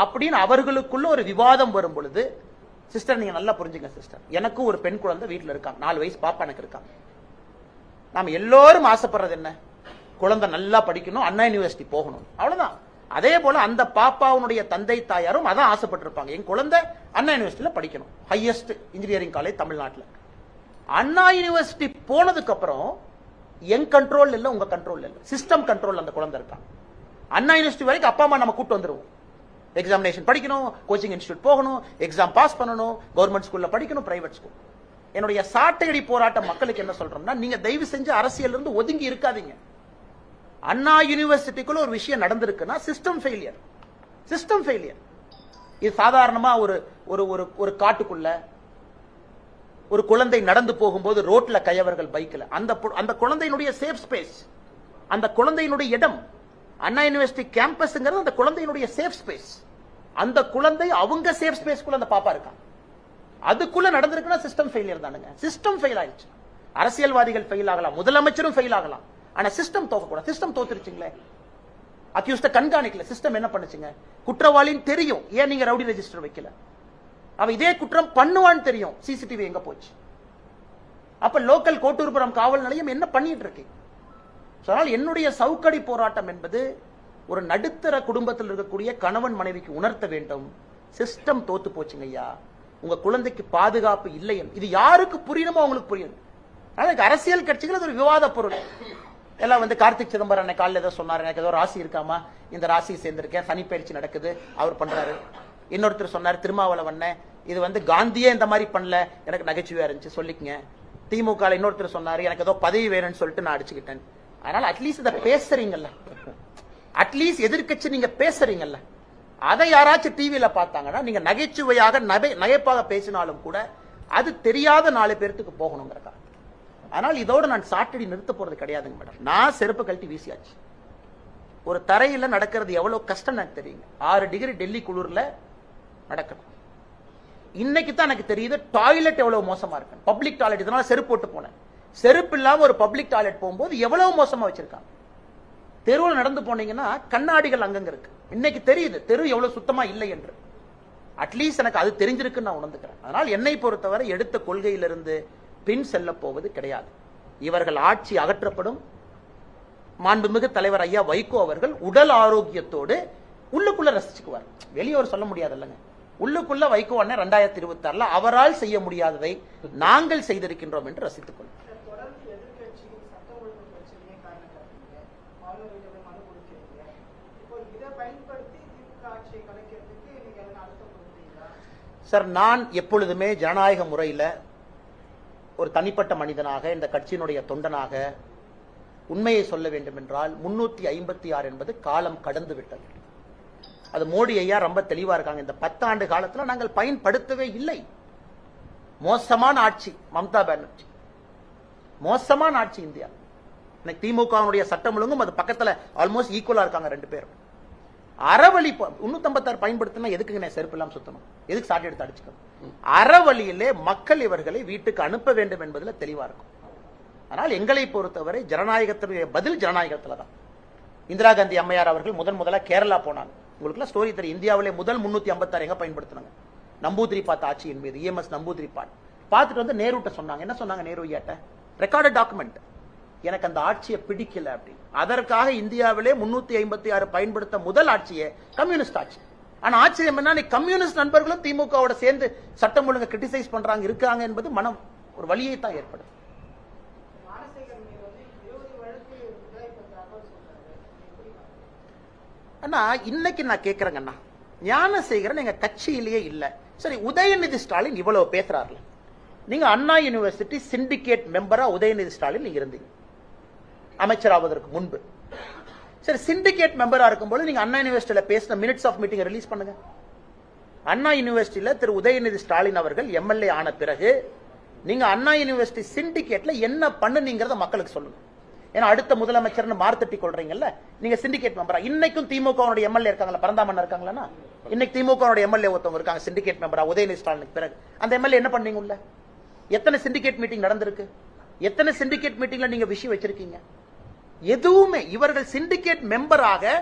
அப்படின்னு அவர்களுக்குள்ள ஒரு விவாதம் வரும் பொழுது, சிஸ்டர் நீங்க நல்லா புரிஞ்சுங்க சிஸ்டர், எனக்கும் ஒரு பெண் குழந்தை வீட்டுல இருக்காங்க, 4 வயசு பாப்பா எனக்கு இருக்காங்க. நாம எல்லோரும் ஆசைப்படுறது என்ன, குழந்தை நல்லா படிக்கணும், அண்ணா யூனிவர்சிட்டி போகணும், அவ்வளவுதான். அதே போல அந்த பாப்பாவுடைய தந்தை தாயாரும் அதான் ஆசைப்பட்டிருப்பாங்க, என் குழந்தை அண்ணா யூனிவர்சிட்டியில படிக்கணும், ஹையஸ்ட் இன்ஜினியரிங் காலேஜ் தமிழ்நாட்டில். அண்ணா யூனிவர்சிட்டி போனதுக்கு அப்புறம் என் கண்ட்ரோல் இல்ல, உங்க கண்ட்ரோல் இல்ல, சிஸ்டம் கண்ட்ரோல் அந்த குழந்தை இருக்காங்க. அண்ணா யூனிவர்சிட்டி வரைக்கும் அப்பா அம்மா நம்ம கூட்டு வந்துருவோம். எக்ஸாமினேஷன் படிக்கணும், கோச்சிங் இன்ஸ்டியூட் போகணும், எக்ஸாம் பாஸ் பண்ணணும், கவர்மெண்ட் ஸ்கூல்ல படிக்கணும், பிரைவேட் ஸ்கூல். என்னுடைய சாட்டையடி போராட்டம் மக்களுக்கு என்ன சொல்றோம்னா, நீங்க தயவு செஞ்சு அரசியல் இருந்து ஒதுங்கி இருக்காதீங்க. அண்ணா யூனிவர்சிட்டிக்குள்ள ஒரு விஷயம் நடந்திருக்குன்னா சிஸ்டம் ஃபெயிலியர், சிஸ்டம் ஃபெயிலியர். இது சாதாரணமா ஒரு காட்டுக்குள்ள ஒரு குழந்தை நடந்து போகும்போது ரோட்ல கையவர்கள் பைக்ல, அந்த குழந்தையினுடைய சேஃப் ஸ்பேஸ், அந்த குழந்தையினுடைய இடம், அண்ணா யூனிவர்சிட்டி கேம்பஸ்ங்கிறது அந்த குழந்தையினுடைய சேஃப் ஸ்பேஸ். அந்த குழந்தை அவங்க சேஃப் ஸ்பேஸ்க்குள்ள அந்த பாப்பா இருக்காங்க, அதுக்குள்ள நடந்திருக்குன்னா சிஸ்டம் ஃபெயிலியர் தானுங்க. சிஸ்டம் ஃபெயில் ஆயிடுச்சு. அரசியல்வாதிகள் ஃபெயில் ஆகலாம், முதலமைச்சரும் ஃபெயில் ஆகலாம், ஆனா சிஸ்டம் தோக்கக்கூடாது. சிஸ்டம் தோத்துருச்சுங்களே, அக்யூஸ்ட கண்காணிக்கல, சிஸ்டம் என்ன பண்ணுச்சுங்க, குற்றவாளின்னு தெரியும், ஏன் நீங்க ரவுடி ரெஜிஸ்டர் வைக்கல, அவ இதே குற்றம் பண்ணுவான்னு தெரியும், சிசிடிவி எங்க போச்சு, அப்ப லோக்கல் கோட்டூர்புரம் காவல் நிலையம் என்ன பண்ணிட்டு இருக்கு. என்னுடைய சவுக்கடி போராட்டம் என்பது ஒரு நடுத்தர குடும்பத்தில் இருக்கக்கூடிய கணவன் மனைவிக்கு உணர்த்த வேண்டும், சிஸ்டம் தோத்து போச்சுங்க ஐயா. உங்க குழந்தைக்கு பாதுகாப்பு இல்லை. இது யாருக்கு புரியணுமோ அவங்களுக்கு புரியும். அதனால அரசியல் கட்சிகள் அது ஒரு விவாத பொருள். எல்லாம் வந்து கார்த்திக் சிதம்பரம் அன்னைக்கு காலையில் ஏதோ சொன்னார், எனக்கு ஏதோ ராசி இருக்காமா, இந்த ராசியை சேர்ந்திருக்கேன், சனி பயிற்சி நடக்குது, அவர் பண்றாரு. இன்னொருத்தர் சொன்னார் திருமாவளவன், இது வந்து காந்தியே இந்த மாதிரி பண்ணல, எனக்கு நகைச்சுவையா இருந்துச்சு, சொல்லிக்கங்க. திமுக இன்னொருத்தர் சொன்னாரு, எனக்கு ஏதோ பதவி வேணும்னு சொல்லிட்டு நான் அடிச்சுக்கிட்டேன். அதனால அட்லீஸ்ட் இதை பேசுறீங்கல்ல, அட்லீஸ்ட் எதிர்க்கட்சி நீங்க பேசுறீங்கல்ல, அதை யாராச்சும் டிவியில பார்த்தாங்கன்னா நீங்க நகைச்சுவையாக நகைப்பாக பேசினாலும் கூட அது தெரியாத 4 பேருக்கு போகணுங்கிறக்கா. ஆனால் இதோட நான் சாட்டடி நிறுத்த போறது கிடையாதுங்க மேடம். நான் செருப்பு கழட்டி வீசியாச்சு. ஒரு தரையில நடக்கிறது எவ்வளவு கஷ்டம் எனக்கு தெரியுங்க. 6 டிகிரி டெல்லி குளிர்ல நடக்கணும். இன்னைக்கு தான் எனக்கு தெரியுது டாய்லெட் எவ்வளவு மோசமா இருக்கு. பப்ளிக் டாய்லெட், இதனால செருப்பு போட்டு போனேன். செருப்பு இல்லாம ஒரு பப்ளிக் டாய்லெட் போகும்போது எவ்வளவு மோசமா வச்சிருக்காங்க. தெருவில் நடந்து போனீங்கன்னா கண்ணாடிகள் அங்கங்க இருக்கு. இன்னைக்கு தெரியுது தெரு எவ்வளவு சுத்தமா இல்லை என்று. அட்லீஸ்ட் எனக்கு அது தெரிஞ்சிருக்குன்னு நான் உணர்ந்துக்கிறேன். அதனால் என்னை பொறுத்தவரை எடுத்த கொள்கையிலிருந்து பின் செல்ல போவது கிடையாது. இவர்கள் ஆட்சி அகற்றப்படும். மாண்புமிகு தலைவர் ஐயா வைகோ அவர்கள் உடல் ஆரோக்கியத்தோடு உள்ளுக்குள்ள ரசிச்சுக்குவார். வெளியோர் சொல்ல முடியாது இல்லைங்க. உள்ளுக்குள்ள வைகோ அண்ணன் 2026 அவரால் செய்ய முடியாததை நாங்கள் செய்திருக்கின்றோம் என்று ரசித்துக் கொள்ளும். தொடர்ந்து எதிர்க்கட்சி சட்டம் ஒழுங்கு பிரச்சனையை காரணம் காட்டுறீங்க, ஆளுநர்களை மனு கொடுக்கிறீங்க. இப்போ இதை பயன்படுத்தி திமுக ஆட்சியை கலைக்கிறதுக்கு நீங்க எதனா அழுத்தம் கொடுக்குறீங்களா? சார், நான் எப்பொழுதுமே ஜனநாயக முறையில் ஒரு தனிப்பட்ட மனிதனாக, இந்த கட்சியினுடைய தொண்டனாக உண்மையை சொல்ல வேண்டும் என்றால் 356 என்பது காலம் கடந்து விட்டது. அது மோடி ஐயா ரொம்ப தெளிவா இருக்காங்க. இந்த 10 ஆண்டு காலத்தில் நாங்கள் பயன்படுத்தவே இல்லை. மோசமான ஆட்சி மம்தா பானர்ஜி, மோசமான ஆட்சி இந்தியா. திமுக சட்டம் ஒழுங்கும் அது பக்கத்துல ஆல்மோஸ்ட் ஈக்குவலா இருக்காங்க 2 பேரும். அறவழி 356 பயன்படுத்தினா எதுக்குங்க செருப்பு எல்லாம் சுத்தணும், எதுக்கு சாட்டை எடுத்து அடிச்சுக்கணும்? அறவழியிலே மக்கள் இவர்களை வீட்டுக்கு அனுப்ப வேண்டும் என்பதில் தெளிவா இருக்கும். ஆனால் எங்களை பொறுத்தவரை ஜனநாயகத்தினுடைய பதில் ஜனநாயகத்துல தான். இந்திரா காந்தி அம்மையார் அவர்கள் முதல்ல கேரளா போனாங்க. உங்களுக்கு ஸ்டோரி தெரியும். இந்தியாவிலே முதல் 356 எங்க பயன்படுத்தினாங்க? நம்பூதிரிபாத் ஆட்சியின் மீது, EMS நம்பூதிரிபாத் பார்த்துட்டு வந்து நேருட்ட சொன்னாங்க. என்ன சொன்னாங்க நேரு ஐயாட்ட? ரெக்கார்டட் டாக்குமெண்ட், எனக்கு அந்த ஆட்சியை பிடிக்கல அப்படின்னு. அதற்காக இந்தியாவிலே 356 பயன்படுத்த முதல் ஆட்சியே கம்யூனிஸ்ட் ஆட்சி. ஆனா ஆச்சரியம் என்ன, கம்யூனிஸ்ட் நண்பர்களும் திமுகவோட சேர்ந்து சட்டம் ஒழுங்கை கிரிட்டிசைஸ் பண்றாங்க இருக்காங்க என்பது மனம் ஒரு வழியை தான் ஏற்படும். அண்ணா இன்னைக்கு நான் கேட்கிறேங்க அண்ணா, ஞானசேகரன் எங்க கட்சியிலேயே இல்ல. சரி, உதயநிதி ஸ்டாலின் இவ்வளவு பேசுறாருல, நீங்க அண்ணா யூனிவர்சிட்டி சிண்டிகேட் மெம்பரா உதயநிதி ஸ்டாலின் நீங்க இருந்தீங்க அமைச்சராவதற்கு முன்பு. சரி, சிண்டிகேட் மெம்பரா இருக்கும்போது நீங்க அண்ணா யூனிவர்சிட்டியில பேசின மினிட்ஸ் ஆஃப் மீட்டிங் ரிலீஸ் பண்ணுங்க. அண்ணா யூனிவர்சிட்டியில திரு உதயநிதி ஸ்டாலின் அவர்கள் எம்எல்ஏ ஆன பிறகு நீங்க அண்ணா யூனிவர்சிட்டி சிண்டிகேட்ல என்ன பண்ணுனீங்கறத மக்களுக்கு சொல்லுங்க. ஏன்னா அடுத்த முதலமைச்சர்னு மார்த்தட்டி கொள்றீங்கல்ல, நீங்க சிண்டிகேட் மெம்பரா. இன்னைக்கும் திமுக எம்எல்ஏ இருக்காங்களா, பரந்தாமன் இருக்காங்களா? இன்னைக்கு திமுக எம்எல்ஏ ஒருத்தவங்க இருக்காங்க சிண்டிகேட் மெம்பரா உதயநிதி ஸ்டாலினுக்கு பிறகு. அந்த எம்எல்ஏ என்ன பண்ணீங்க? உள்ள எத்தனை சிண்டிகேட் மீட்டிங் நடந்திருக்கு? எத்தனை சிண்டிகேட் மீட்டிங்ல நீங்க விஷயம் வச்சிருக்கீங்க? எதுவுமே. இவர்கள் சிண்டிகேட் மெம்பராக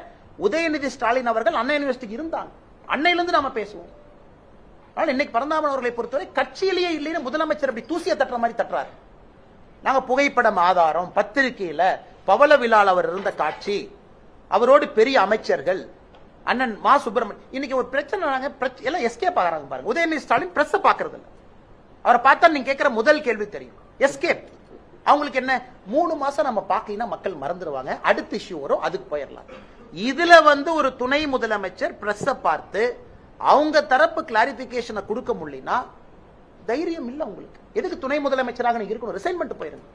உதயநிதி ஸ்டாலின் அவர்கள் அண்ணா யூனிவர்சிட்டிக்கு இருந்தாங்க. அன்னையிலிருந்து நாம பேசுவோம். ஆனால் இன்னைக்கு பரந்தாமன் அவர்களை பொறுத்தவரை கட்சியிலேயே இல்லைன்னு முதலமைச்சர் அப்படி தூசியை தட்டுற மாதிரி தட்டுறாரு. நாங்க புகைப்படம் ஆதாரம், பத்திரிகையில பவள விழால் அவர் இருந்த காட்சி, அவரோடு பெரிய அமைச்சர்கள், அண்ணன் மா சுப்பிரமணியன். இன்னைக்கு ஒரு பிரச்சனை, எல்லாம் எஸ்கேப் ஆகிறாங்க பாருங்க. உதயநிதி ஸ்டாலின் பிரஸ் பாக்குறது இல்ல. அவரை பார்த்தா நீங்க கேட்கிற முதல் கேள்வி தெரியும், எஸ்கேப். அவங்களுக்கு என்ன, 3 மாசம் நம்ம பார்க்கலன்னா மக்கள் மறந்துடுவாங்க, அடுத்த இஷ்யூ வரும், அதுக்கு போயிடலாம். இதுல ஒரு துணை முதலமைச்சர் பிரஸ் பார்த்து அவங்க தரப்பு கிளாரிபிகேஷனை கொடுக்க முடியலனா தைரியம் இல்ல உங்களுக்கு. எதுக்கு துணை முதலமைச்சராக நீங்க இருக்கணும்? ரிசைன் பண்ணிட்டு போயிருங்க.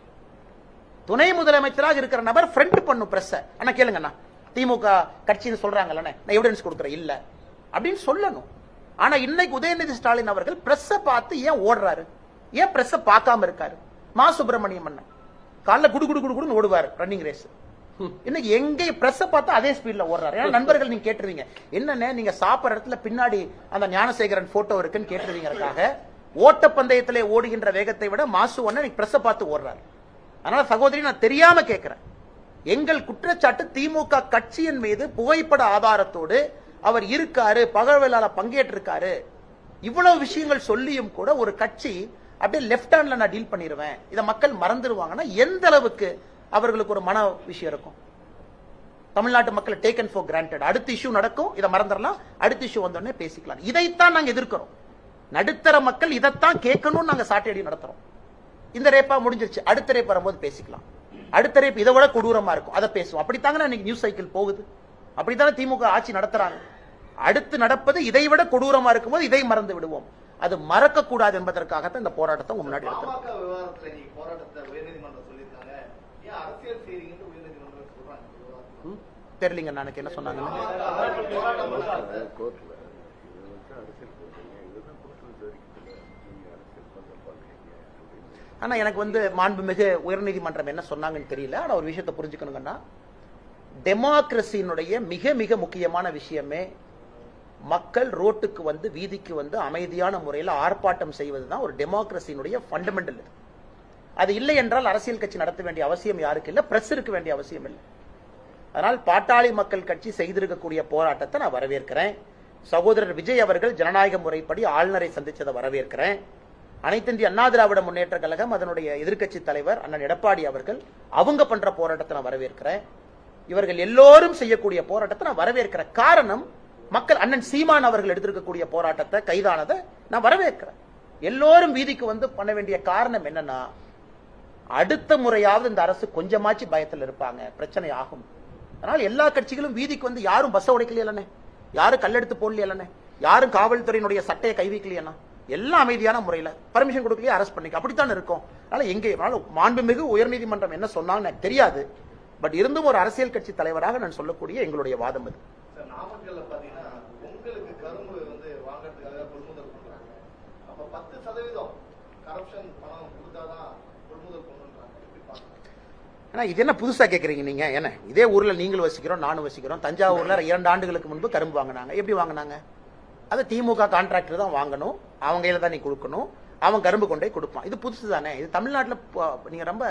துணை முதலமைச்சராக இருக்கிற நபர் ஃப்ரண்ட் பண்ணும் பிரஸ். அண்ணா கேளுங்கண்ணா, திமுக கட்சின்னு சொல்றாங்கல்ல, நான் எவிடன்ஸ் கொடுக்குறேன் இல்ல அப்படின்னு சொல்லணும். ஆனா இன்னைக்கு உதயநிதி ஸ்டாலின் அவர்கள் பிரஸ் பார்த்து ஏன் ஓடுறாரு? ஏன் பிரஸ் பார்க்காம இருக்காரு? மா சுப்பிரமணியம் அண்ணன் காலைல குடு குடு குடுன்னு ஓடுவார் ரன்னிங் ரேஸ். இன்னைக்கு எங்க பிரஸ் பார்த்தா அதே ஸ்பீட்ல ஓடுறாரு. ஏன்னா நண்பர்கள் நீங்க கேட்டுருவீங்க, என்னன்னு நீங்க சாப்பிட்ற இடத்துல பின்னாடி அந்த ஞானசேகரன் போட்டோ இருக்குன்னு கேட்டுருவீங்கறதுக்காக ஓட்டப்பந்தயத்திலே ஓடுகின்ற வேகத்தை விட மாசு ஒண்ணு பிரஸ் பார்த்து ஓடுறாரு. அதனால சகோதரி, நான் தெரியாம கேட்கிறேன். எங்கள் குற்றச்சாட்டு திமுக கட்சியின் மீது புகைப்பட ஆதாரத்தோடு அவர் இருக்காரு, பகவலால பங்கேற்றிருக்காரு, இவ்வளவு விஷயங்கள் சொல்லியும் கூட ஒரு கட்சி அப்படியே லெப்ட் ஹேண்ட்ல நான் டீல் பண்ணிடுவேன், இதை மக்கள் மறந்துடுவாங்கன்னா எந்த அளவுக்கு அவர்களுக்கு ஒரு மன விஷயம் இருக்கும்? தமிழ்நாட்டு மக்களை டேக்கன் ஃபார் கிராண்டட். அடுத்த இஷ்யூ நடக்கும், இதை மறந்துடலாம், அடுத்த இஷ்யூ வந்தோடனே பேசிக்கலாம். இதைத்தான் நாங்க எதிர்க்கிறோம். நடுத்தர மக்கள் இதைத்தான் கேட்கணும்னு நாங்க சாட்டையடி நடத்துறோம். இந்த ரேப்பா முடிஞ்சிருச்சு, அடுத்த ரேப் வரும்போது பேசிக்கலாம். அடுத்த ரேப் இதை விட கொடூரமா இருக்கும், அதை பேசுவோம். அப்படித்தாங்க இன்னைக்கு நியூஸ் சைக்கிள் போகுது, அப்படித்தானே திமுக ஆட்சி நடத்துறாங்க. அடுத்து நடப்பது இதை விட கொடூரமா இருக்கும்போது இதை மறந்து விடுவோம். அது மறக்க கூடாது என்பதற்காகத்தான் இந்த போராட்டத்தை உங்க முன்னாடி எடுத்துறோம். பாமக விவகாரத்துல நீங்க போராட்டத்தை உயர்நீதிமன்றம் சொல்லியிருக்காங்க, ஏன் அரசியல் செய்றீங்கன்னு உயர்நீதிமன்றம் சொல்றாங்க? தெரியலங்க எனக்கு என்ன சொன்னாங்க. ஆனா எனக்கு மாண்புமிகு உயர்நீதிமன்றம் என்ன சொன்னாங்கன்னு தெரியல. ஆனா ஒரு விஷயத்தை புரிஞ்சுக்கணுங்கன்னா, டெமோக்ரஸியினுடைய மிக மிக முக்கியமான விஷயமே மக்கள் ரோட்டுக்கு வீதிக்கு அமைதியான முறையில் ஆர்ப்பாட்டம் செய்வதுதான் ஒரு டெமோக்ரஸியினுடைய ஃபண்டமெண்டல். அது இல்லை என்றால் அரசியல் கட்சி நடத்த வேண்டிய அவசியம் யாருக்கு இல்லை, பிரஸ் இருக்க வேண்டிய அவசியம் இல்லை. அதனால் பாட்டாளி மக்கள் கட்சி செய்திருக்கக்கூடிய போராட்டத்தை நான் வரவேற்கிறேன். சகோதரர் விஜய் அவர்கள் ஜனநாயக முறைப்படி ஆளுநரை சந்திச்சதை வரவேற்கிறேன். அனைத்து இந்திய அண்ணா திராவிட முன்னேற்ற கழகம் அதனுடைய எதிர்க்கட்சி தலைவர் அண்ணன் எடப்பாடி அவர்கள் அவங்க பண்ற போராட்டத்தை நான் வரவேற்கிறேன். இவர்கள் எல்லோரும் செய்யக்கூடிய போராட்டத்தை நான் வரவேற்கிறேன். காரணம், மக்கள் அண்ணன் சீமான் அவர்கள் எடுத்திருக்கக்கூடிய போராட்டத்தை, கைதானதை நான் வரவேற்கிறேன். எல்லோரும் வீதிக்கு பண்ண வேண்டிய காரணம் என்னன்னா, அடுத்த முறையாவது இந்த அரசு கொஞ்சமாச்சு பயத்தில் இருப்பாங்க, பிரச்சனை ஆகும். அதனால எல்லா கட்சிகளும் வீதிக்கு யாரும் பஸ் உடைக்கலையே, யாரும் கல்லெடுத்து போடலையே, யாரும் காவல்துறையினுடைய சட்டையை கை வைக்கலையா, எல்லாம் அமைதியான முறையில் பர்மிஷன் கொடுக்கலையே அரெஸ்ட் பண்ணிக்க, அப்படித்தான் இருக்கும். அதனால எங்கே மாண்புமிகு உயர்நீதிமன்றம் என்ன சொன்னாங்கன்னு எனக்கு தெரியாது. பட் இருந்தும் ஒரு அரசியல் கட்சி தலைவராக நான் சொல்லக்கூடிய எங்களுடைய வாதம் அது. நாமக்கல்ல பாத்தீங்கன்னா உங்களுக்கு கரும்பு வாங்கறதுக்காக கொள்முதல் பண்றாங்க. அப்ப 10% கரப்ஷன் பணம் கொடுத்தாதான் கொள்முதல் பண்றாங்க. ஆனா இது என்ன புதுசா கேக்குறீங்க நீங்க? என்ன இதே ஊர்ல நீங்களும் வசிக்கிறோம், நானும் வசிக்கிறோம். தஞ்சாவூர்ல 2 ஆண்டுகளுக்கு முன்பு கரும்பு வாங்கினாங்க. எப்படி வாங்கினாங்க? அது திமுக கான்ட்ராக்டர் தான் வாங்கணும், அவங்க கையில தான் நீ கொடுக்கணும், அவன் கரும்பு கொண்டே கொடுப்பான். இது புதுசு தானே? இது தமிழ்நாட்டில் நீங்க ரொம்ப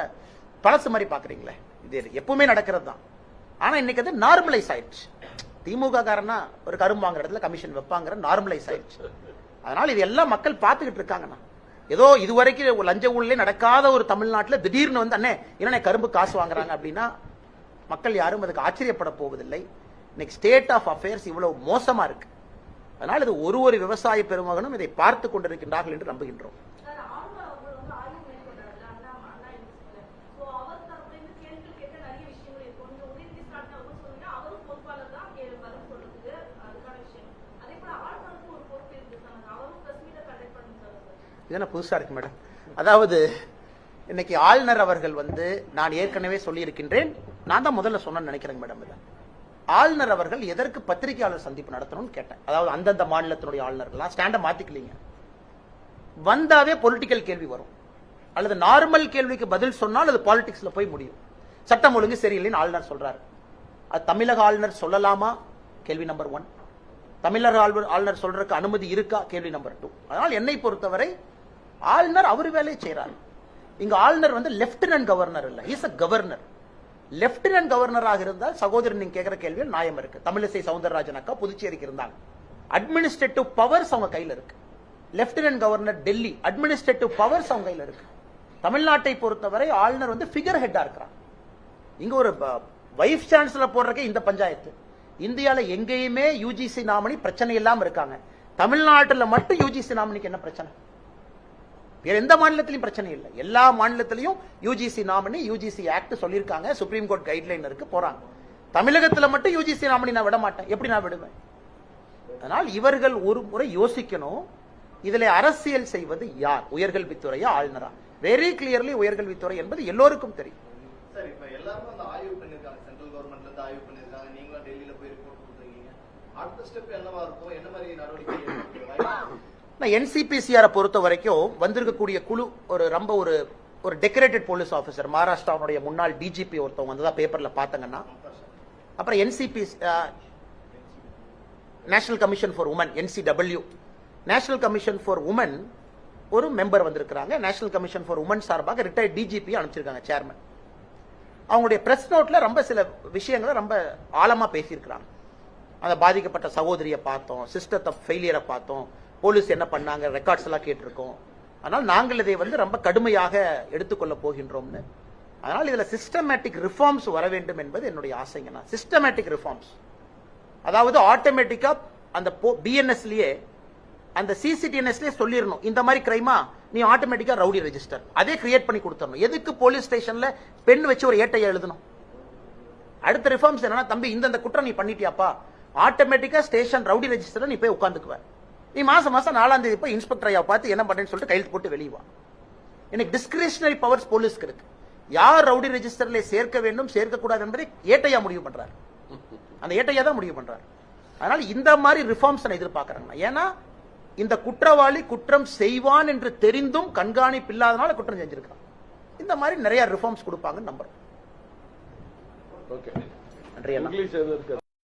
பழசு மாதிரி பாக்குறீங்களே. இது எப்பவுமே நடக்கிறது தான். ஆனா இன்னைக்கு அது நார்மலைஸ் ஆயிடுச்சு. திமுக காரனா ஒரு கரும்பு வாங்குற இடத்துல கமிஷன் வைப்பாங்கிற நார்மலைஸ் ஆயிடுச்சு. அதனால இது எல்லாம் மக்கள் பார்த்துக்கிட்டு இருக்காங்கண்ணா. ஏதோ இதுவரைக்கும் லஞ்ச ஊழலே நடக்காத ஒரு தமிழ்நாட்டில் திடீர்னு அண்ணே என்ன கரும்பு காசு வாங்குறாங்க அப்படின்னா மக்கள் யாரும் அதுக்கு ஆச்சரியப்பட போவதில்லை. இன்னைக்கு ஸ்டேட் ஆஃப் அஃபேர்ஸ் இவ்வளவு மோசமா இருக்கு. அதனால் இது ஒரு விவசாய பெருமகனும் இதை பார்த்து கொண்டிருக்கின்றார்கள் என்று நம்புகின்றோம். இதென்ன புதுசா இருக்கு மேடம்? அதாவது இன்னைக்கு ஆளுநர் அவர்கள் நான் ஏற்கனவே சொல்லி இருக்கின்றேன், நான் தான் முதல்ல சொன்னேன்னு நினைக்கிறேன் மேடம். இதை ஆளுநர் அவர்கள் எதற்கு பத்திரிகையாளர் சந்திப்பு நடத்தணும்னு கேட்டேன். அதாவது அந்தந்த மாநிலத்தினுடைய ஆளுநர்கள் ஸ்டாண்ட மாத்திக்கலீங்க. வந்தாவே பொலிட்டிக்கல் கேள்வி வரும், அல்லது நார்மல் கேள்விக்கு பதில் சொன்னால் அது பாலிடிக்ஸ்ல போய் முடியும். சட்டம் ஒழுங்கு சரியில்லைன்னு ஆளுநர் சொல்றாரு. அது தமிழக ஆளுநர் சொல்லலாமா? கேள்வி நம்பர் 1. தமிழக ஆளுநர் சொல்றதுக்கு அனுமதி இருக்கா? கேள்வி நம்பர் 2. அதனால் என்னை பொறுத்தவரை ஆளுநர் அவர் வேலையை செய்யறாரு. இங்க ஆளுநர் லெப்டினன்ட் கவர்னர் இல்ல, இஸ் அ கவர்னர். லெப்டினன்ட் கவர்னராக இருந்தால் சகோதரன் நீங்க கேட்கிற கேள்வியில் நியாயம் இருக்கு. தமிழிசை சவுந்தரராஜன் அக்கா புதுச்சேரிக்கு இருந்தாங்க. அட்மினிஸ்ட்ரேட்டிவ் பவர்ஸ் அவங்க கையில் இருக்கு. Lieutenant governor Delhi, administrative powers அவங்க கையில் இருக்கு. தமிழ்நாட்டை பொறுத்தவரை ஆளுநர் ஃபிகர் ஹெட்டா இருக்கிறார். இங்க ஒரு வைஸ் சான்சலர் போடுறக்கே இந்த பஞ்சாயத்து. இந்தியால எங்கேயுமே யூஜிசி நாமினி பிரச்சனை இல்லாம இருக்காங்க. தமிழ்நாட்டில் மட்டும் யூஜிசி நாமினிக்கு என்ன பிரச்சனை? வேற எந்த மாநிலத்திலும் பிரச்சனை இல்லை. எல்லா மாநிலத்திலையும் யூஜிசி நாமினி, யூஜிசி ஆக்ட் சொல்லியிருக்காங்க, சுப்ரீம் கோர்ட் கைட்லைன் இருக்கு, போறாங்க. தமிழகத்தில் மட்டும் யூஜிசி நாமினி நான் விட மாட்டேன். எப்படி நான் விடுவேன்? அதனால் இவர்கள் ஒரு முறை யோசிக்கணும், இதுல அரசியல் செய்வது யார்? உயர்கல்வித்துறையா ஆளுநரா? வெரி கிளியர்லி உயர்கல்வித்துறை என்பது எல்லோருக்கும் தெரியும். சார், இப்ப எல்லாரும் ஆய்வு பண்ணிருக்காங்க, சென்ட்ரல் கவர்மெண்ட்ல இருந்து ஆய்வு பண்ணிருக்காங்க, நீங்களும் டெல்லியில போய் ரிப்போர்ட் கொடுத்துருக்கீங்க. அடுத்த ஸ்டெப் என்னவா இருக்கும்? என்ன மாதிரி நடவடிக்கை? என்சிபிசிஆரை பொறுத்த வரைக்கும் வந்திருக்கக்கூடிய குழு ஒரு டெக்கரேட்டட் போலீஸ் ஆபீசர், மகாராஷ்டிராவுடைய முன்னாள் டிஜிபி ஒருத்தவங்க வந்ததா பேப்பர்ல பாத்தங்கன்னா, அப்புறம் NCP national commission for women, NCW national commission for women ஒரு மெம்பர் வந்திருக்கிறாங்க. நேஷனல் கமிஷன் ஃபார் உமன் சார்பாக ரிட்டையர்ட் டிஜிபி அனுப்பிச்சிருக்காங்க, சேர்மன். அவங்களுடைய பிரஸ் நோட்ல ரொம்ப சில விஷயங்களை ரொம்ப ஆழமா பேசியிருக்கிறாங்க. அந்த பாதிக்கப்பட்ட சகோதரியை பார்த்தோம், சிஸ்டத்தை ஃபெயிலியரை பார்த்தோம், போலீஸ் என்ன பண்ணாங்க, ரெக்கார்ட்ஸ் எல்லாம் கேட்டிருக்கோம். ஆனால் நாங்கள் இதை ரொம்ப கடுமையாக எடுத்துக்கொள்ள போகின்றோம்னு அதனால் இதுல சிஸ்டமேட்டிக் ரிஃபார்ம்ஸ் வர வேண்டும் என்பது என்னுடைய ஆசைங்கண்ணா. சிஸ்டமேட்டிக் ரிஃபார்ம்ஸ், அதாவது ஆட்டோமேட்டிக்கா அந்த பிஎன்எஸ்லயே அந்த சிசிடிஎன்எஸ்லயே சொல்லிடணும் இந்த மாதிரி கிரைமா நீ ஆட்டோமேட்டிக்கா ரவுடி ரெஜிஸ்டர் அதே கிரியேட் பண்ணி கொடுத்துடணும். எதுக்கு போலீஸ் ஸ்டேஷன்ல பெண் வச்சு ஒரு ஏட்டையை எழுதணும்? அடுத்த ரிஃபார்ம்ஸ் என்னன்னா, தம்பி இந்த குற்றம் நீ பண்ணிட்டியாப்பா, ஆட்டோமேட்டிக்கா ஸ்டேஷன் ரவுடி ரெஜிஸ்டர்ல நீ போய் உட்காந்துக்குவ. நீ மாசம் 4ஆம் தேதி போய் இன்ஸ்பெக்டர் ஐயா பார்த்து என்ன பண்றேன்னு சொல்லிட்டு கையெழுத்து போட்டு வெளியே வா. எனக்கு டிஸ்கிரிஷனரி பவர்ஸ் போலீஸ்க்கு இருக்கு. யார் ரவுடி ரெஜிஸ்டர்ல சேர்க்க வேண்டும் சேர்க்க கூடாது என்பதை ஏட்டையா முடிவு பண்றாரு. அந்த ஏட்டையா தான் முடிவு பண்றாரு. அதனால இந்த மாதிரி ரிஃபார்ம்ஸ் நான் எதிர்பார்க்கறேன். ஏன்னா இந்த குற்றவாளி குற்றம் செய்வான் என்று தெரிந்தும் கண்காணிப்பு இல்லாதனால குற்றம் செஞ்சிருக்கான். இந்த மாதிரி நிறைய ரிஃபார்ம்ஸ் கொடுப்பாங்கன்னு நம்புறேன். ஓகே. நன்றி அண்ணா. இங்கிலீஷ் எது இருக்கு?